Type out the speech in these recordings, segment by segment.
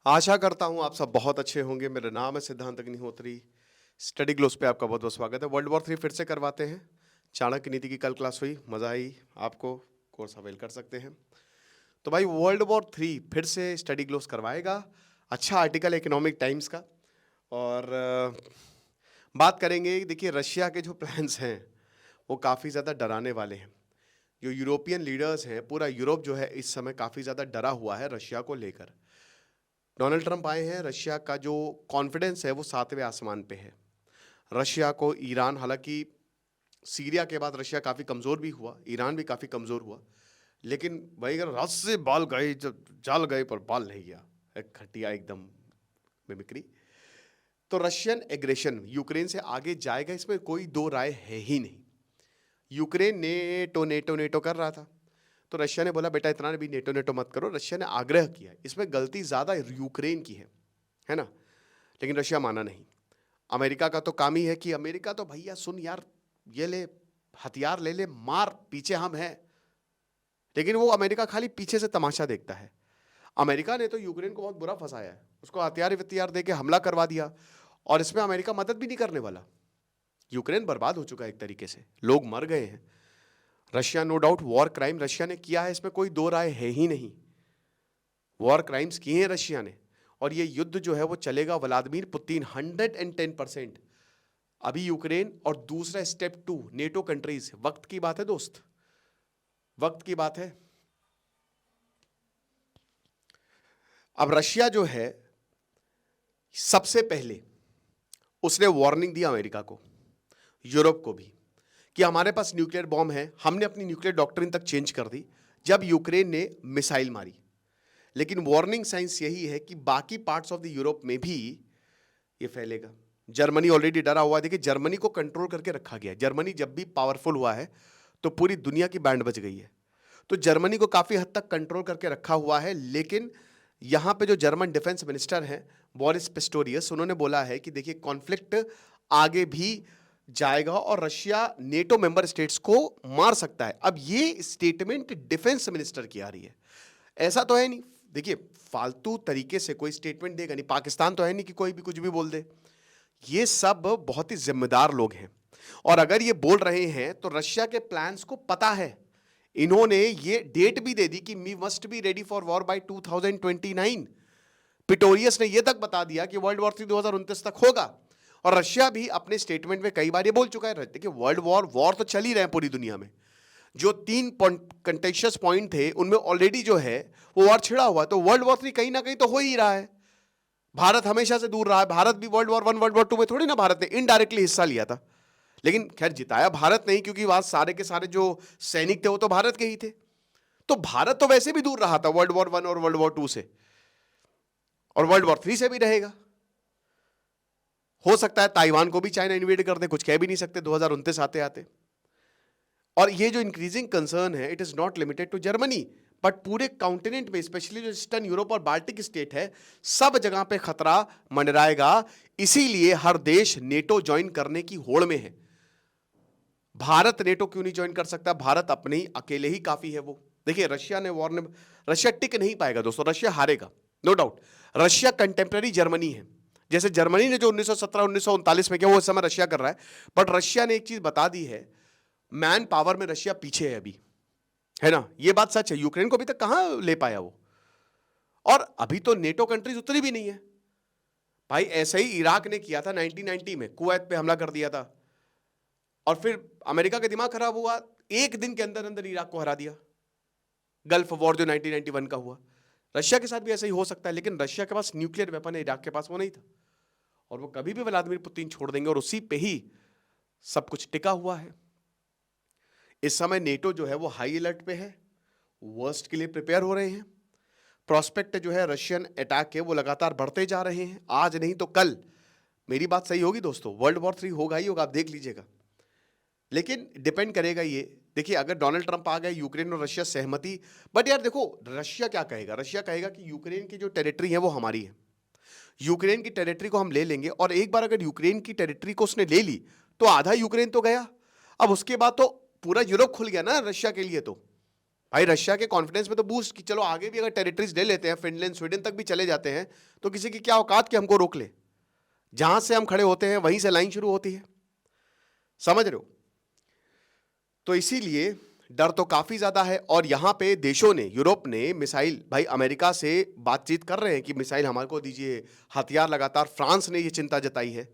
आशा करता हूँ आप सब बहुत अच्छे होंगे। मेरा नाम है सिद्धांत अग्निहोत्री। स्टडी ग्लोस पे आपका बहुत बहुत स्वागत है। वर्ल्ड वॉर 3 फिर से करवाते हैं। चाणक्य नीति की कल क्लास हुई, मज़ा आई आपको, कोर्स अवेल कर सकते हैं। तो भाई वर्ल्ड वॉर 3 फिर से स्टडी ग्लोस करवाएगा। अच्छा आर्टिकल इकोनॉमिक टाइम्स का। और बात करेंगे, देखिए रशिया के जो प्लान्स हैं वो काफ़ी ज़्यादा डराने वाले हैं। जो यूरोपियन लीडर्स हैं, पूरा यूरोप जो है इस समय काफ़ी ज़्यादा डरा हुआ है रशिया को लेकर। डोनाल्ड ट्रंप आए हैं, रशिया का जो कॉन्फिडेंस है वो 7वें आसमान पे है। रशिया को ईरान, हालांकि सीरिया के बाद रशिया काफ़ी कमज़ोर भी हुआ, ईरान भी काफ़ी कमज़ोर हुआ, लेकिन भाई अगर रस से बाल गए, जब जल गए पर बाल नहीं गया, एक घटिया एकदम मिमिक्री। तो रशियन एग्रेशन यूक्रेन से आगे जाएगा, इसमें कोई दो राय है ही नहीं। यूक्रेन नेटो नेटो नेटो कर रहा था, तो रशिया ने बोला बेटा इतना भी नेटो नेटो मत करो। रशिया ने आग्रह किया, इसमें गलती ज़्यादा यूक्रेन की है ना, लेकिन रशिया माना नहीं। अमेरिका का तो काम ही है कि अमेरिका तो भैया सुन यार, ये ले हथियार ले ले, मार, पीछे हम हैं। लेकिन वो अमेरिका खाली पीछे से तमाशा देखता है। अमेरिका ने तो यूक्रेन को बहुत बुरा फंसाया है, उसको हथियार वित्यार दे के हमला करवा दिया, और इसमें अमेरिका मदद भी नहीं करने वाला। यूक्रेन बर्बाद हो चुका है एक तरीके से, लोग मर गए हैं। Russia no doubt war crime Russia ने किया है, इसमें कोई दो राय है ही नहीं। वॉर क्राइम्स किए हैं रशिया ने, और ये युद्ध जो है वो चलेगा व्लादिमीर पुतिन 110%। अभी यूक्रेन और दूसरा स्टेप 2 नेटो कंट्रीज। वक्त की बात है दोस्त, वक्त की बात है। अब रशिया जो है सबसे पहले उसने वार्निंग दी अमेरिका को, यूरोप को भी, कि हमारे पास न्यूक्लियर बॉम्ब है। हमने अपनी न्यूक्लियर डॉक्ट्रिन तक चेंज कर दी जब यूक्रेन ने मिसाइल मारी। लेकिन वार्निंग साइंस यही है कि बाकी पार्ट्स ऑफ द यूरोप में भी ये फैलेगा। जर्मनी ऑलरेडी डरा हुआ है। देखिए जर्मनी को कंट्रोल करके रखा गया है। जर्मनी जब भी पावरफुल हुआ है तो पूरी दुनिया की बैंड बज गई है। तो जर्मनी को काफ़ी हद तक कंट्रोल करके रखा हुआ है। लेकिन यहाँ पे जो जर्मन डिफेंस मिनिस्टर हैं बोरिस पिस्टोरियस, उन्होंने बोला है कि देखिए कॉन्फ्लिक्ट आगे भी जाएगा और रशिया नेटो मेंबर स्टेट्स को मार सकता है। अब ये स्टेटमेंट डिफेंस मिनिस्टर की आ रही है, ऐसा तो है नहीं। देखिए फालतू तरीके से कोई स्टेटमेंट देगा नहीं, पाकिस्तान तो है नहीं कि कोई भी कुछ भी बोल दे। ये सब बहुत ही जिम्मेदार लोग हैं, और अगर ये बोल रहे हैं तो रशिया के प्लान्स को पता है। इन्होंने ये डेट भी दे दी कि we must be ready for war by 2029। Pistorius ने ये तक बता दिया कि वर्ल्ड वॉर 3 2029 तक होगा। और रशिया भी अपने स्टेटमेंट में कई बार ये बोल चुका है। देखिए वर्ल्ड वॉर तो चल ही रहे हैं पूरी दुनिया में। जो 3 कंटेंशियस पॉइंट थे उनमें ऑलरेडी जो है वो वॉर छिड़ा हुआ है। तो वर्ल्ड वॉर 3 कहीं ना कहीं तो हो ही रहा है। भारत हमेशा से दूर रहा है। भारत भी वर्ल्ड वॉर 1 वर्ल्ड वॉर 2 में थोड़ी ना भारत ने इनडायरेक्टली हिस्सा लिया था, लेकिन खैर जिताया भारत नहीं, क्योंकि वहां सारे के सारे जो सैनिक थे वो तो भारत के ही थे। तो भारत तो वैसे भी दूर रहा था वर्ल्ड वॉर 1 और वर्ल्ड वॉर 2 से, और वर्ल्ड वॉर 3 से भी रहेगा। हो सकता है ताइवान को भी चाइना इन्वेड कर दे, कुछ कह भी नहीं सकते 2029 आते आते। और ये जो इंक्रीजिंग कंसर्न है, it is not limited to Germany but पूरे कॉन्टिनेंट में, स्पेशली जो ईस्टर्न यूरोप और बाल्टिक स्टेट है, सब जगह पे खतरा मंडराएगा। इसीलिए हर देश नेटो ज्वाइन करने की होड़ में है। भारत नेटो क्यों नहीं ज्वाइन कर सकता? भारत अपने ही अकेले ही काफी है। वो देखिए रशिया ने वॉर ने, रशिया टिक नहीं पाएगा दोस्तों, रशिया हारेगा no doubt. Russia contemporary Germany है। जैसे जर्मनी ने जो 1917 1939 में किया वो इस समय रशिया कर रहा है। बट रशिया ने एक चीज बता दी है, मैन पावर में रशिया पीछे है अभी, है ना, ये बात सच है। यूक्रेन को अभी तक कहां ले पाया वो, और अभी तो नेटो कंट्रीज उतरी भी नहीं है भाई। ऐसे ही इराक ने किया था 1990 में, कुवैत पे हमला कर दिया था, और फिर अमेरिका का दिमाग खराब हुआ, एक दिन के अंदर अंदर इराक को हरा दिया। गल्फ वॉर जो 1991 का हुआ, रशिया के साथ भी ऐसा ही हो सकता है। लेकिन रशिया के पास न्यूक्लियर वेपन है, इराक के पास वो नहीं था, और वो कभी भी व्लादिमीर पुतिन छोड़ देंगे, और उसी पे ही सब कुछ टिका हुआ है। इस समय नेटो जो है वो हाई अलर्ट पे है, वर्स्ट के लिए प्रिपेयर हो रहे हैं। प्रोस्पेक्ट जो है रशियन अटैक के वो लगातार बढ़ते जा रहे हैं। आज नहीं तो कल मेरी बात सही होगी दोस्तों, वर्ल्ड वॉर 3 होगा ही होगा, आप देख लीजिएगा। लेकिन डिपेंड करेगा ये, देखिए अगर डोनाल्ड ट्रंप आ गए, यूक्रेन और रशिया सहमति, बट यार देखो रशिया क्या कहेगा, रशिया कहेगा कि यूक्रेन की जो टेरिटरी है वो हमारी है, यूक्रेन की टेरिटरी को हम ले लेंगे। और एक बार अगर यूक्रेन की टेरिटरी को उसने ले ली तो आधा यूक्रेन तो गया। अब उसके बाद तो पूरा यूरोप खुल गया ना रशिया के लिए। तो भाई रशिया के कॉन्फिडेंस में तो बूस्ट कि चलो आगे भी अगर टेरिटरीज ले लेते हैं, फिनलैंड स्वीडन तक भी चले जाते हैं, तो किसी की क्या औकात कि हमको रोक ले। जहां से हम खड़े होते हैं वहीं से लाइन शुरू होती है, समझ रहे हो। तो इसीलिए डर तो काफी ज्यादा है। और यहां पे देशों ने, यूरोप ने मिसाइल, भाई अमेरिका से बातचीत कर रहे हैं कि मिसाइल हमारे को दीजिए, हथियार लगातार। फ्रांस ने ये चिंता जताई है,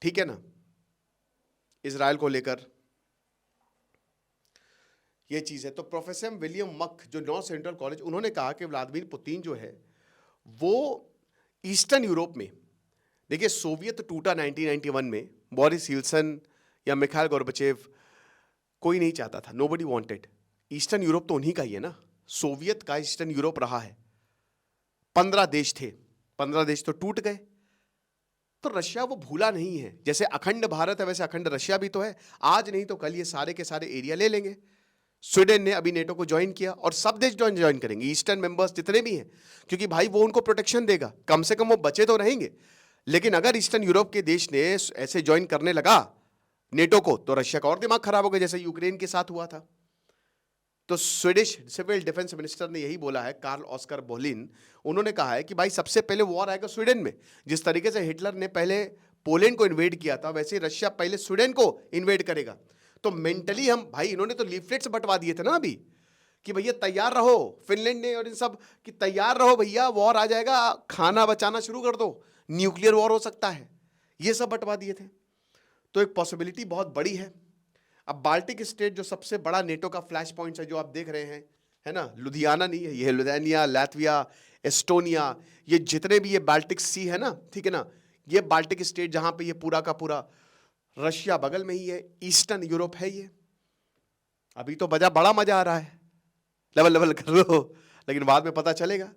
ठीक है ना, इजराइल को लेकर ये चीज है। तो प्रोफेसर विलियम मक जो नॉर्थ सेंट्रल कॉलेज, उन्होंने कहा कि व्लादिमीर पुतिन जो है वो ईस्टर्न यूरोप में, देखिए सोवियत टूटा 1991 में, बोरिस यिल्सन या मिखाइल गोर्बाचेव, कोई नहीं चाहता था, नोबडी वांटेड। ईस्टर्न यूरोप तो उन्हीं का ही है ना, सोवियत का ईस्टर्न यूरोप रहा है। 15 देश थे, 15 देश तो टूट गए। तो रशिया वो भूला नहीं है, जैसे अखंड भारत है वैसे अखंड रशिया भी तो है। आज नहीं तो कल ये सारे के सारे एरिया ले लेंगे। स्वीडन ने अभी नेटो को ज्वाइन किया और सब देश ज्वाइन करेंगे, ईस्टर्न मेंबर्स जितने भी हैं, क्योंकि भाई वो उनको प्रोटेक्शन देगा, कम से कम वो बचे तो रहेंगे। लेकिन अगर ईस्टर्न यूरोप के देश ने ऐसे ज्वाइन करने लगा नेटो को, तो रशिया का और दिमाग खराब हो गया, जैसे यूक्रेन के साथ हुआ था। तो स्वीडिश सिविल डिफेंस मिनिस्टर ने यही बोला है, कार्ल ऑस्कर बोलिन, उन्होंने कहा है कि भाई सबसे पहले वॉर आएगा स्वीडन में। जिस तरीके से हिटलर ने पहले पोलैंड को इन्वेड किया था, वैसे रशिया पहले स्वीडन को इन्वेड करेगा। तो मेंटली हम, भाई इन्होंने तो लीफलेट्स बंटवा दिए थे ना अभी कि भैया तैयार रहो, फिनलैंड ने और इन सब कि तैयार रहो भैया, वॉर आ जाएगा, खाना बचाना शुरू कर दो, न्यूक्लियर वॉर हो सकता है, ये सब बंटवा दिए थे। तो एक पॉसिबिलिटी बहुत बड़ी है। अब बाल्टिक स्टेट जो सबसे बड़ा नेटो का फ्लैश पॉइंट है, जो आप देख रहे हैं, है ना, लुधियाना नहीं है, ये लुधियानिया, लातविया, एस्टोनिया, ये जितने भी ये बाल्टिक सी है ना, ठीक है ना, ये बाल्टिक स्टेट जहां पे ये पूरा का पूरा, रशिया बगल में ही है, ईस्टर्न यूरोप है ये। अभी तो बड़ा मजा आ रहा है, लेवल लेवल कर रहे हो, लेकिन बाद में पता चलेगा।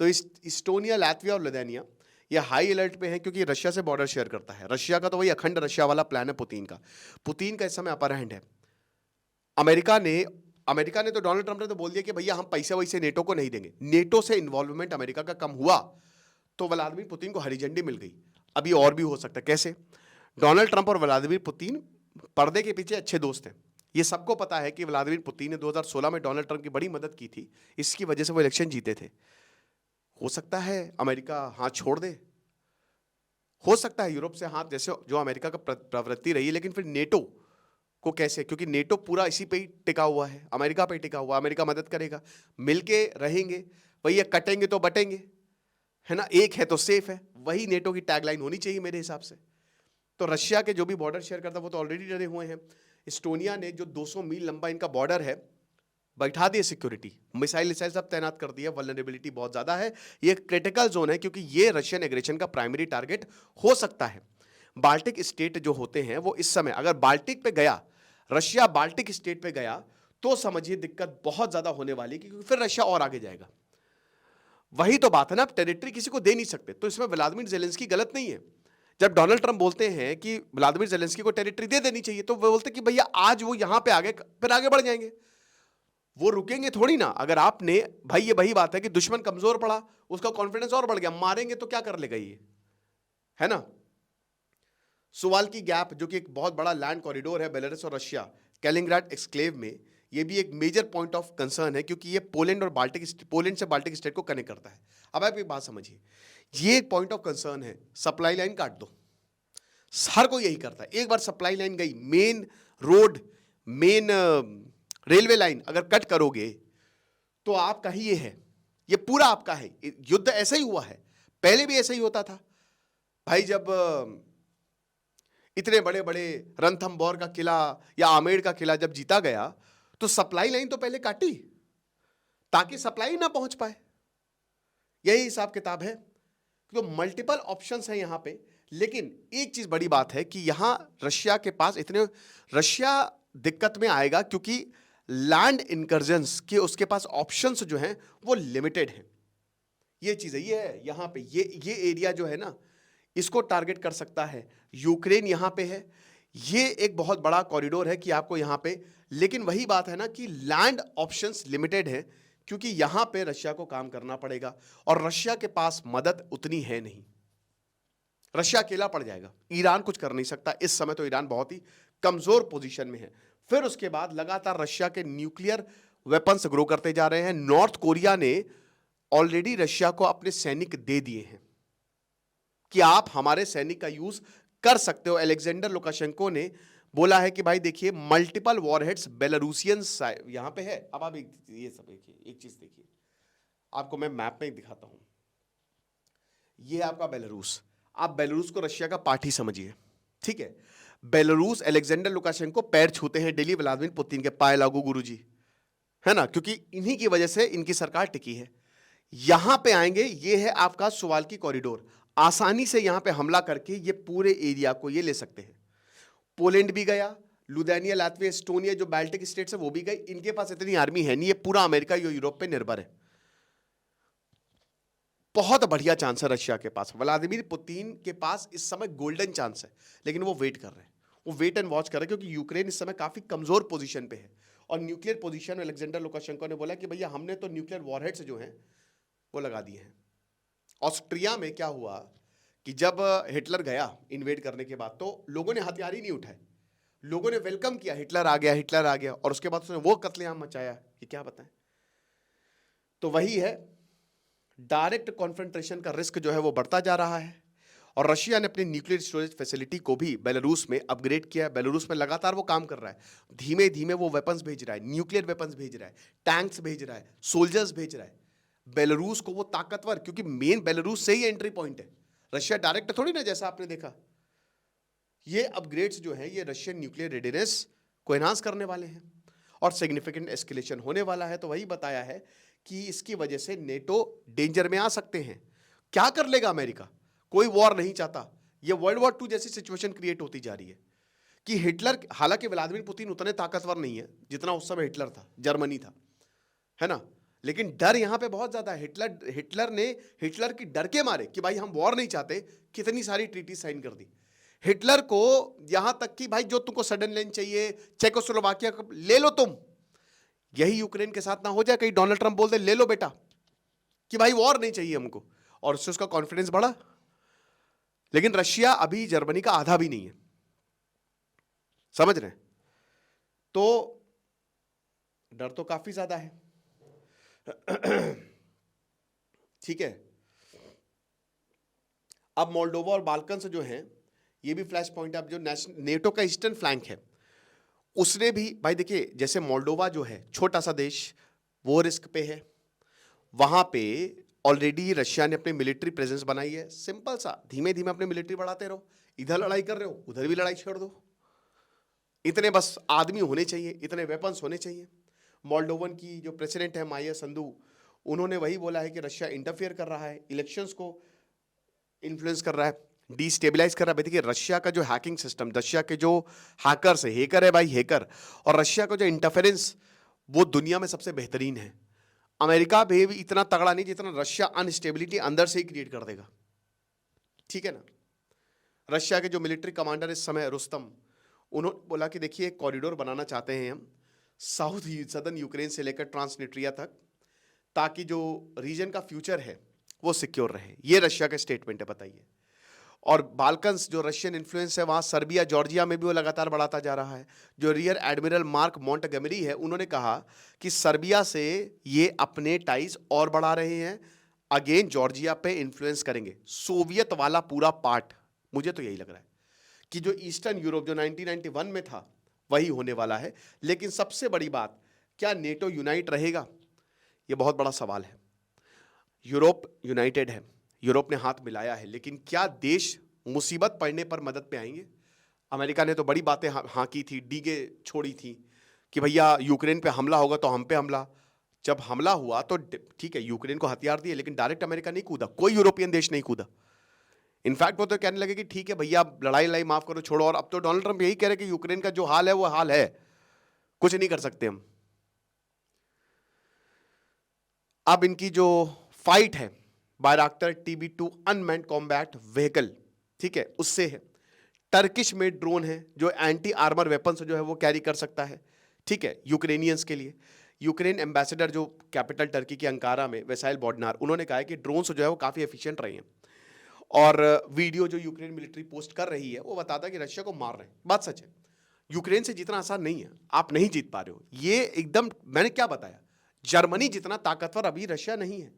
तो इस्टोनिया, लातविया और लिथुआनिया ये हाई अलर्ट पे है, क्योंकि रशिया से बॉर्डर शेयर करता है। रशिया का तो वही अखंड रशिया वाला प्लान है पुतिन का इस समय अपर हैंड है। अमेरिका ने तो, डोनाल्ड ट्रंप ने तो बोल दिया कि भैया हम पैसे वैसे नेटो को नहीं देंगे। नेटो से इन्वॉल्वमेंट अमेरिका का कम हुआ तो व्लादिमीर पुतिन को हरी झंडी मिल गई। अभी और भी हो सकता है। कैसे? डोनाल्ड ट्रंप और व्लादिमीर पुतिन पर्दे के पीछे अच्छे दोस्त हैं। ये सबको पता है कि व्लादिमीर पुतिन ने 2016 में डोनाल्ड ट्रंप की बड़ी मदद की थी, इसकी वजह से वो इलेक्शन जीते थे। हो सकता है अमेरिका हाथ छोड़ दे, हो सकता है यूरोप से हाथ, जैसे जो अमेरिका का प्रवृत्ति रही है। लेकिन फिर नेटो को कैसे? क्योंकि नेटो पूरा इसी पे ही टिका हुआ है, अमेरिका पे ही टिका हुआ। अमेरिका मदद करेगा, मिलके रहेंगे, वही कटेंगे तो बटेंगे, है ना, एक है तो सेफ है। वही नेटो की टैगलाइन होनी चाहिए मेरे हिसाब से। तो रशिया के जो भी बॉर्डर शेयर करता है वो तो ऑलरेडी डरे हुए हैं। एस्टोनिया ने जो 200 मील लंबा इनका बॉर्डर है, बैठा दिए सिक्योरिटी, मिसाइल सब तैनात कर दिया। वल्नरेबिलिटी बहुत ज्यादा है, ये क्रिटिकल जोन है, क्योंकि ये रशियन एग्रेशन का प्राइमरी टारगेट हो सकता है। बाल्टिक स्टेट जो होते हैं वो इस समय, अगर बाल्टिक पे गया रशिया, बाल्टिक स्टेट पे गया, तो समझिए दिक्कत बहुत ज्यादा होने वाली, क्योंकि फिर रशिया और आगे जाएगा। वही तो बात है ना, आप टेरिटरी किसी को दे नहीं सकते। तो इसमें व्लादिमीर ज़ेलेंस्की गलत नहीं है। जब डोनाल्ड ट्रंप बोलते हैं कि व्लादिमीर ज़ेलेंस्की को टेरिटरी दे देनी चाहिए, तो वो बोलते कि भैया आज वो यहां पे आ गए, फिर आगे बढ़ जाएंगे, वो रुकेंगे थोड़ी ना। अगर आपने, भाई ये वही बात है कि दुश्मन कमजोर पड़ा, उसका कॉन्फिडेंस और बढ़ गया, मारेंगे तो क्या कर लेगा ये, है ना। सुवाल्की गैप जो कि एक बहुत बड़ा लैंड कॉरिडोर है बेलारूस और रशिया, कैलिनिंग्राड एक्सक्लेव में, ये भी एक मेजर पॉइंट ऑफ कंसर्न है, क्योंकि ये पोलैंड से बाल्टिक स्टेट को कनेक्ट करता है। अब आप एक बात समझिए, ये एक पॉइंट ऑफ कंसर्न है। सप्लाई लाइन काट दो, हर कोई यही करता है। एक बार सप्लाई लाइन गई, main road, main railway line अगर कट करोगे तो आपका ही ये है, ये पूरा आपका है। युद्ध ऐसा ही हुआ है, पहले भी ऐसा ही होता था भाई। जब इतने बड़े बड़े रणथंबोर का किला या आमेर का किला जब जीता गया, तो सप्लाई लाइन तो पहले काटी ताकि सप्लाई ना पहुंच पाए। यही हिसाब किताब है। तो मल्टीपल ऑप्शंस हैं यहां पे। लेकिन एक चीज बड़ी बात है कि यहां रशिया के पास इतने, रशिया दिक्कत में आएगा क्योंकि लैंड इनकर्जन्स के उसके पास ऑप्शंस जो हैं वो लिमिटेड हैं। ये चीज है, ये है यहां पे, ये एरिया जो है ना, इसको टारगेट कर सकता है। यूक्रेन यहां पे है, ये एक बहुत बड़ा कॉरिडोर है कि आपको यहां पे, लेकिन वही बात है ना कि लैंड ऑप्शंस लिमिटेड है, क्योंकि यहां पे रशिया को काम करना पड़ेगा और रशिया के पास मदद उतनी है नहीं। रशिया अकेला पड़ जाएगा, ईरान कुछ कर नहीं सकता इस समय, तो ईरान बहुत ही कमजोर पोजीशन में है। फिर उसके बाद लगातार रशिया के न्यूक्लियर वेपन्स ग्रो करते जा रहे हैं। नॉर्थ कोरिया ने ऑलरेडी रशिया को अपने सैनिक दे दिए हैं कि आप हमारे सैनिक का यूज कर सकते हो। अलेक्जेंडर लुकाशेंको ने बोला है कि भाई देखिए मल्टीपल वॉरहेड्स बेलारूसियंस यहां पे है। अब आप ये सब देखिए, एक चीज देखिए, आपको मैं मैप में दिखाता हूं। ये आपका बेलारूस, आप बेलारूस को रशिया का पार्ट ही समझिए, ठीक है। बेलारूस अलेक्जेंडर लुकाशेंको पैर छूते हैं डेली व्लादिमीर पुतिन के, पाए लागू गुरुजी, है ना, क्योंकि इन्हीं की वजह से इनकी सरकार टिकी है। यहां पे आएंगे, ये है आपका सुवाल्की कॉरिडोर, आसानी से यहां पे हमला करके ये पूरे एरिया को ये ले सकते हैं। पोलैंड भी गया, लुथेनिया, लातविया, एस्टोनिया जो बाल्टिक स्टेट्स है वो भी गई। इनके पास इतनी आर्मी है नहीं, ये पूरा अमेरिका या यूरोप पे निर्भर है। बहुत बढ़िया चांस है रशिया के पास, व्लादिमीर पुतिन के पास इस समय गोल्डन चांस है, लेकिन वो वेट कर रहे हैं, वो वेट एंड वॉच कर रहे हैं, क्योंकि यूक्रेन इस समय काफी कमजोर पोजीशन पे है। और न्यूक्लियर पोजीशन में अलेक्जेंडर लुकाशेंको ने बोला कि भैया हमने तो न्यूक्लियर वॉरहेड्स जो हैं वो लगा दिए हैं। ऑस्ट्रिया में क्या हुआ कि जब हिटलर गया इन्वेड करने के बाद, तो लोगों ने हथियार ही नहीं उठाए, लोगों ने वेलकम किया, हिटलर आ गया, हिटलर आ गया, और उसके बाद उसने वो कत्लेआम मचाया कि क्या बताएं। तो वही है, डायरेक्ट कॉन्फ्रंटेशन का रिस्क जो है वो बढ़ता जा रहा है। और रशिया ने अपनी न्यूक्लियर स्टोरेज फैसिलिटी को भी बेलारूस में अपग्रेड किया। बेलारूस में लगातार वो काम कर रहा है, धीमे धीमे वो वेपन्स भेज रहा है, न्यूक्लियर वेपन्स भेज रहा है, टैंक्स भेज रहा है, सोल्जर्स भेज रहा है बेलारूस को वो ताकतवर, क्योंकि मेन बेलारूस से ही एंट्री पॉइंट है, रशिया डायरेक्ट थोड़ी ना, जैसा आपने देखा। ये अपग्रेड्स जो है ये रशियन न्यूक्लियर रेडीनेस को एनहांस करने वाले हैं और सिग्निफिकेंट एस्केलेशन होने वाला है। तो वही बताया है कि इसकी वजह से नेटो डेंजर में आ सकते हैं। क्या कर लेगा अमेरिका? कोई वॉर नहीं चाहता। ये वर्ल्ड वॉर 2 जैसी सिचुएशन क्रिएट होती जा रही है कि हिटलर, हालांकि व्लादिमीर पुतिन उतने ताकतवर नहीं है जितना उस समय हिटलर था, जर्मनी था, है ना, लेकिन डर यहां पे बहुत ज्यादा है। हिटलर की डर के मारे कि भाई हम वॉर नहीं चाहते, कितनी सारी ट्रीटी साइन कर दी। हिटलर को यहां तक कि भाई जो तुमको सडन लैंड चाहिए, चेकोस्लोवाकिया ले लो तुम, यही यूक्रेन के साथ ना हो जाए, कहीं डोनाल्ड ट्रंप बोल दे ले लो बेटा, कि भाई वॉर नहीं चाहिए हमको, और उससे उसका कॉन्फिडेंस बढ़ा। लेकिन रशिया अभी जर्मनी का आधा भी नहीं है, समझ रहे हैं? तो डर तो काफी ज्यादा है। ठीक है, अब मोल्डोवा और बाल्कन्स जो हैं ये भी फ्लैश पॉइंट है। अब जो नेटो का ईस्टर्न फ्लैंक है उसने भी, भाई देखिए, जैसे मोल्डोवा जो है छोटा सा देश, वो रिस्क पे है, वहां पे ऑलरेडी रशिया ने अपनी मिलिट्री प्रेजेंस बनाई है। सिंपल सा, धीमे धीमे अपनी मिलिट्री बढ़ाते रहो, इधर लड़ाई कर रहे हो उधर भी लड़ाई छेड़ दो, इतने बस आदमी होने चाहिए, इतने वेपन्स होने चाहिए। मोल्डोवन की जो प्रेसिडेंट है माया संधू, उन्होंने वही बोला है कि रशिया इंटरफेयर कर रहा है, इलेक्शंस को इन्फ्लुएंस कर रहा है, डिस्टेबलाइज कर रहा है। देखिए रशिया का जो हैकिंग सिस्टम, रशिया के जो हैकर्स है, हेकर है भाई, हेकर, और रशिया का जो इंटरफेरेंस वो दुनिया में सबसे बेहतरीन है। अमेरिका भी इतना तगड़ा नहीं जितना रशिया अनस्टेबिलिटी अंदर से ही क्रिएट कर देगा, ठीक है ना। रशिया के जो मिलिट्री कमांडर इस समय रुस्तम, उन्होंने बोला कि देखिए एक कॉरिडोर बनाना चाहते हैं हम सदर्न यूक्रेन से लेकर ट्रांसनिट्रिया तक, ताकि जो रीजन का फ्यूचर है वो सिक्योर रहे। ये रशिया का स्टेटमेंट है, बताइए। और बाल्कन्स जो रशियन इन्फ्लुएंस है वहाँ सर्बिया, जॉर्जिया में भी वो लगातार बढ़ाता जा रहा है। जो रियर एडमिरल मार्क मोंटगेमरी है, उन्होंने कहा कि सर्बिया से ये अपने टाइज और बढ़ा रहे हैं, अगेन जॉर्जिया पे इन्फ्लुएंस करेंगे। सोवियत वाला पूरा पार्ट, मुझे तो यही लग रहा है कि जो ईस्टर्न यूरोप जो 1991 में था वही होने वाला है। लेकिन सबसे बड़ी बात, क्या नेटो यूनाइट रहेगा? ये बहुत बड़ा सवाल है। यूरोप यूनाइटेड है, यूरोप ने हाथ मिलाया है, लेकिन क्या देश मुसीबत पड़ने पर मदद पे आएंगे? अमेरिका ने तो बड़ी बातें हाँ की थी, डीगे छोड़ी थी कि भैया यूक्रेन पे हमला होगा तो हम पे हमला। जब हमला हुआ तो ठीक है, यूक्रेन को हथियार दिए, लेकिन डायरेक्ट अमेरिका नहीं कूदा, कोई यूरोपियन देश नहीं कूदा। इनफैक्ट वो तो कहने लगे कि ठीक है भैया लड़ाई माफ करो, छोड़ो। और अब तो डोनाल्ड ट्रंप यही कह रहे कि यूक्रेन का जो हाल है वो हाल है, कुछ नहीं कर सकते हम। अब इनकी जो फाइट है बायराक्टर TB2 अनमैन्ड कॉम्बैट व्हीकल, ठीक है, उससे है। टर्किश मेड ड्रोन है जो एंटी आर्मर वेपन्स जो है वो कैरी कर सकता है, ठीक है, यूक्रेनियंस के लिए। यूक्रेन एम्बेसडर जो कैपिटल टर्की की अंकारा में, वैसाइल बॉडनार, उन्होंने कहा है कि ड्रोन्स जो है वो काफी एफिशिएंट रहे हैं। और वीडियो जो यूक्रेन मिलिट्री पोस्ट कर रही है वो बताता है कि रशिया को मार रहे हैं, बात सच है। यूक्रेन से जीतना आसान नहीं है, आप नहीं जीत पा रहे हो। ये एकदम, मैंने क्या बताया, जर्मनी जितना ताकतवर अभी रशिया नहीं है।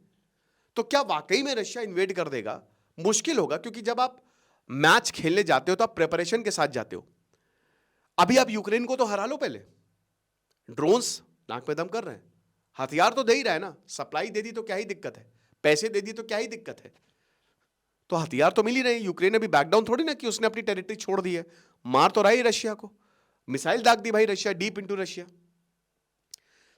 तो क्या वाकई में रशिया इन्वेड कर देगा? मुश्किल होगा, क्योंकि जब आप मैच खेलने जाते हो तो आप प्रिपरेशन के साथ जाते हो। अभी आप यूक्रेन को तो हरा लो पहले, ड्रोन्स नाक में दम कर रहे हैं, हथियार तो दे ही रहा है ना, सप्लाई दे दी तो क्या ही दिक्कत है, पैसे दे दी तो क्या ही दिक्कत है, तो हथियार तो मिल ही रहे हैं। यूक्रेन ने भी बैकडाउन थोड़ी ना कि उसने अपनी टेरिटरी छोड़ दी है, मार तो रहा ही रशिया को, मिसाइल दाग दी भाई रशिया, डीप इनटू रशिया,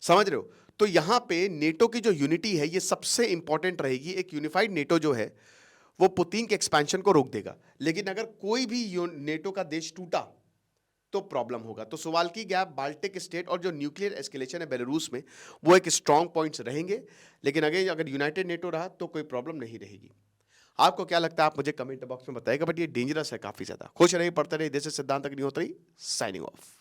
समझ रहे हो? तो यहां पे नेटो की जो यूनिटी है ये सबसे इंपॉर्टेंट रहेगी। एक यूनिफाइड नेटो जो है वो पुतिन के एक्सपेंशन को रोक देगा, लेकिन अगर कोई भी नेटो का देश टूटा तो प्रॉब्लम होगा। तो सुवाल्की गैप, बाल्टिक स्टेट और जो न्यूक्लियर एस्केलेशन है बेलारूस में, वो एक स्ट्रांग पॉइंट्स रहेंगे। लेकिन अगर यूनाइटेड नेटो रहा तो कोई प्रॉब्लम नहीं रहेगी। आपको क्या लगता है आप मुझे कमेंट बॉक्स में बताइएगा, बट ये डेंजरस है काफी ज्यादा। खुश रहिए, पढ़ते रहिए। दिस इज सिद्धांत अग्निहोत्री, साइनिंग ऑफ।